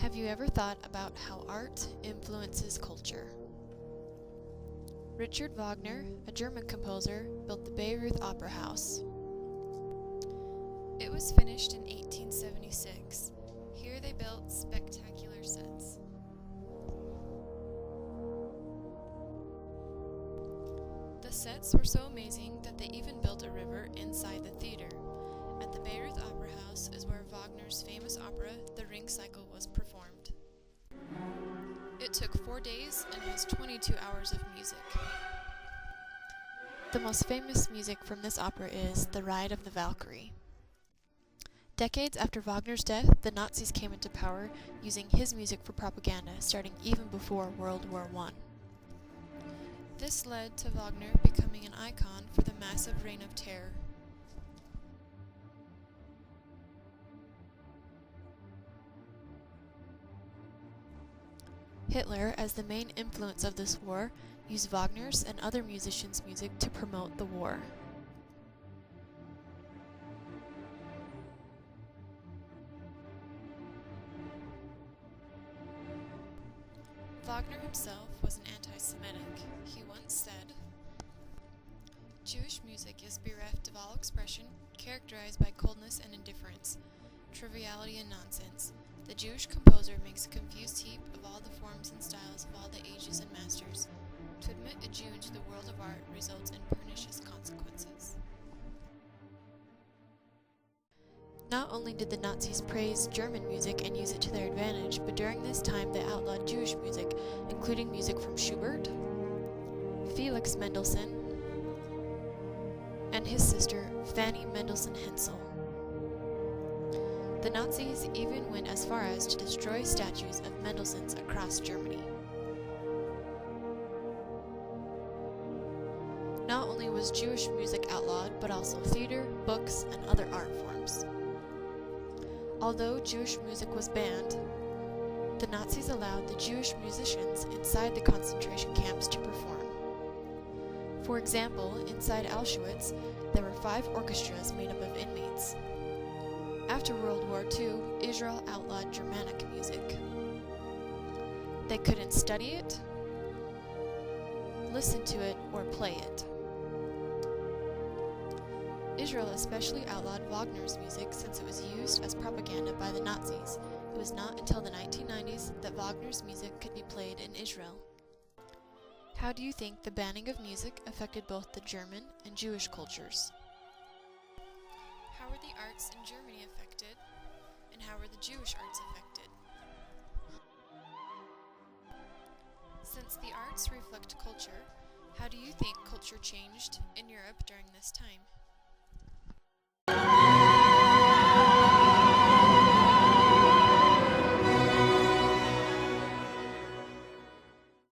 Have you ever thought about how art influences culture? Richard Wagner, a German composer, built the Bayreuth Opera House. It was finished in 1876. Here they built spectacular sets. The sets were so amazing that they even built a river inside the theater. At the Bayreuth Opera House is where Wagner's famous opera, The Ring Cycle, was performed. It took 4 days and has 22 hours of music. The most famous music from this opera is The Ride of the Valkyrie. Decades after Wagner's death, the Nazis came into power using his music for propaganda, starting even before World War I. This led to Wagner becoming an icon for the massive reign of terror. Hitler, as the main influence of this war, used Wagner's and other musicians' music to promote the war. Wagner himself was an anti-Semitic. He once said, "Jewish music is bereft of all expression, characterized by coldness and indifference, triviality and nonsense. The Jewish composer makes a confused heap of all the forms and styles of all the ages and masters. To admit a Jew into the world of art results in pernicious consequences." Not only did the Nazis praise German music and use it to their advantage, but during this time they outlawed Jewish music, including music from Schubert, Felix Mendelssohn, and his sister Fanny Mendelssohn-Hensel. The Nazis even went as far as to destroy statues of Mendelssohn's across Germany. Not only was Jewish music outlawed, but also theater, books, and other art forms. Although Jewish music was banned, the Nazis allowed the Jewish musicians inside the concentration camps to perform. For example, inside Auschwitz, there were 5 orchestras made up of inmates. After World War II, Israel outlawed Germanic music. They couldn't study it, listen to it, or play it. Israel especially outlawed Wagner's music since it was used as propaganda by the Nazis. It was not until the 1990s that Wagner's music could be played in Israel. How do you think the banning of music affected both the German and Jewish cultures? How were the arts in Germany affected, and how were the Jewish arts affected? Since the arts reflect culture, how do you think culture changed in Europe during this time?